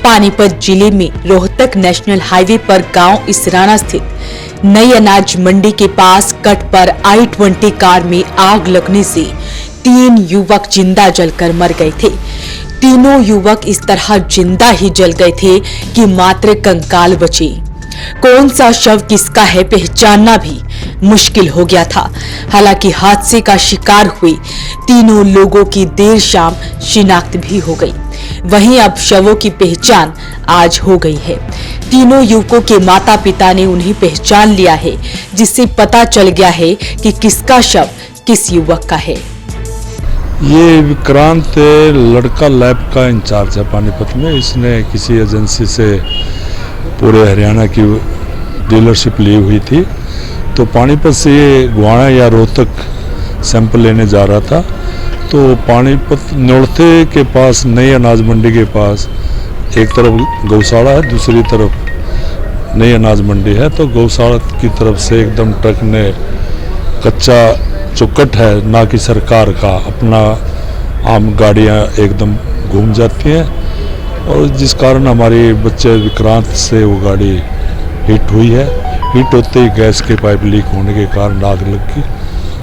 पानीपत जिले में Rohtak national highway पर गांव इसराना स्थित नई अनाज मंडी के पास कट पर i20 कार में आग लगने से 3 युवक जिंदा जलकर मर गए थे। तीनों युवक इस तरह जिंदा ही जल गए थे कि मात्र कंकाल बचे। कौन सा शव किसका है पहचानना भी मुश्किल हो गया था। हालांकि हादसे का शिकार हुए तीनों लोगों की देर शाम शिनाख्त भी हो गई। वहीं अब शवों की पहचान आज हो गई है। तीनों युवकों के माता पिता ने उन्हें पहचान लिया है, जिससे पता चल गया है कि किसका शव किस युवक का है। ये विक्रांत लड़का लैब का इंचार्ज है पानीपत में। इसने किसी एजेंसी से पूरे हरियाणा की डीलरशिप ली हुई थी, तो पानीपत से ये गुवाना या रोहतक सैंपल लेने जा रहा था। तो पानीपत नौड़ते के पास नई अनाज मंडी के पास एक तरफ गौशाला है, दूसरी तरफ नई अनाज मंडी है। तो गौशाला की तरफ से एकदम ट्रक ने कच्चा जो कट है ना कि सरकार का, अपना आम गाड़ियां एकदम घूम जाती हैं, और जिस कारण हमारे बच्चे विक्रांत से वो गाड़ी हिट हुई है। हिट होते ही गैस के पाइप लीक होने के कारण आग लग गई,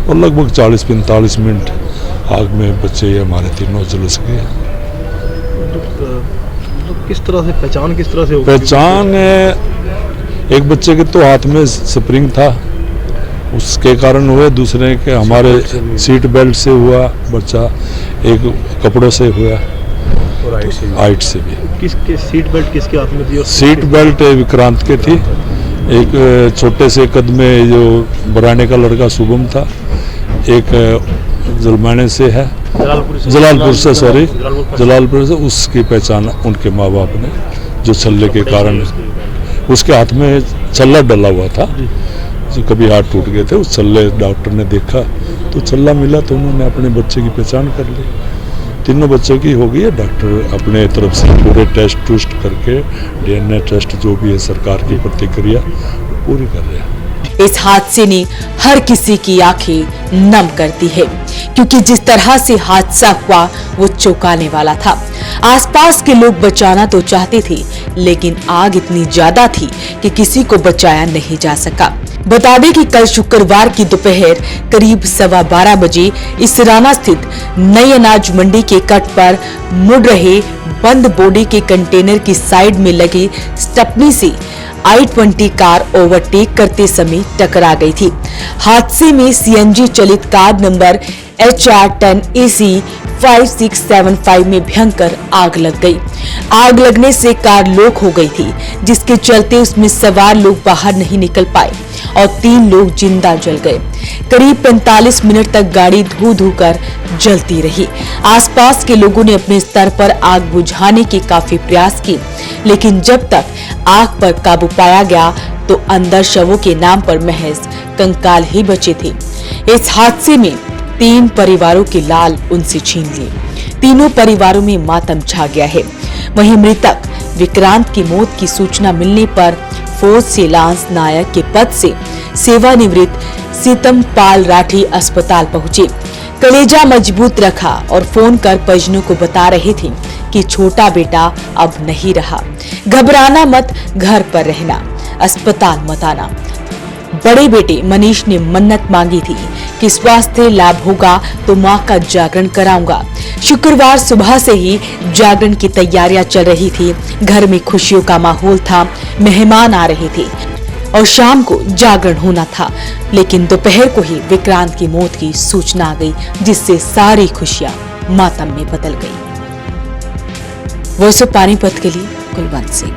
और लगभग 40-45 मिनट आग में बच्चे हमारे तीनों झुलस गए। किस तरह से पहचान पहचान एक बच्चे के तो हाथ में स्प्रिंग था, उसके कारण हुए। दूसरे के हमारे सीट बेल्ट से हुआ बच्चा, एक कपड़ों से हुआ, हाइट से भी। किसके सीट बेल्ट किसके हाथ में थी? सीट बेल्ट विक्रांत के थी। एक छोटे से कद में जो बराने का लड़का शुभम था, एक जलमाने से है, जलालपुर से उसकी पहचान उनके माँ बाप ने, जो छल्ले के कारण उसके हाथ में छल्ला डला हुआ था, जो कभी हाथ टूट गए थे। उस छल्ले डॉक्टर ने देखा तो छल्ला मिला, तो उन्होंने अपने बच्चे की पहचान कर ली। तीनों बच्चों की हो गई है। डॉक्टर अपने तरफ से पूरे टेस्ट टूस्ट करके DNA टेस्ट जो भी है सरकार की प्रतिक्रिया पूरी कर रहे हैं। इस हादसे ने हर किसी की आंखें नम कर दी है, क्योंकि जिस तरह से हादसा हुआ वो चौंकाने वाला था। आसपास के लोग बचाना तो चाहते थे, लेकिन आग इतनी ज्यादा थी कि किसी को बचाया नहीं जा सका। बता दें कि कल शुक्रवार की दोपहर करीब 12:15 बजे इसराना स्थित नई अनाज मंडी के कट पर मुड़ रहे बंद बॉडी के कंटेनर की साइड में लगी स्टपनी से i20 कार ओवरटेक करते समय टकरा गई थी। हादसे में CNG चलित कार नंबर HR10AC 5675 में भयंकर आग लग गई। आग लगने से कार लॉक हो गई थी, जिसके चलते उसमें सवार लोग बाहर नहीं निकल पाए और 3 लोग जिंदा जल गए। करीब 45 मिनट तक गाड़ी धू धू कर जलती रही। आसपास के लोगों ने अपने स्तर पर आग बुझाने के काफी प्रयास किए, लेकिन जब तक आग पर काबू पाया गया तो अंदर शवों के नाम पर महज कंकाल ही बचे थे। इस हादसे में 3 परिवारों के लाल उनसे छीन लिए। तीनों परिवारों में मातम छा गया है। वहीं मृतक विक्रांत की मौत की सूचना मिलने पर फौज से लांस नायक के पद से सेवानिवृत्त सीतम पाल राठी अस्पताल पहुंचे। कलेजा मजबूत रखा और फोन कर परिजनों को बता रहे थे कि छोटा बेटा अब नहीं रहा, घबराना मत, घर पर रहना, अस्पताल मत आना। बड़े बेटे मनीष ने मन्नत मांगी थी कि स्वास्थ्य लाभ होगा तो मां का जागरण कराऊंगा। शुक्रवार सुबह से ही जागरण की तैयारियां चल रही थी। घर में खुशियों का माहौल था, मेहमान आ रहे थे और शाम को जागरण होना था। लेकिन दोपहर को ही विक्रांत की मौत की सूचना आ गई, जिससे सारी खुशियां मातम में बदल गई। वॉइस ऑफ पानीपत के लिए कुलवंत सिंह।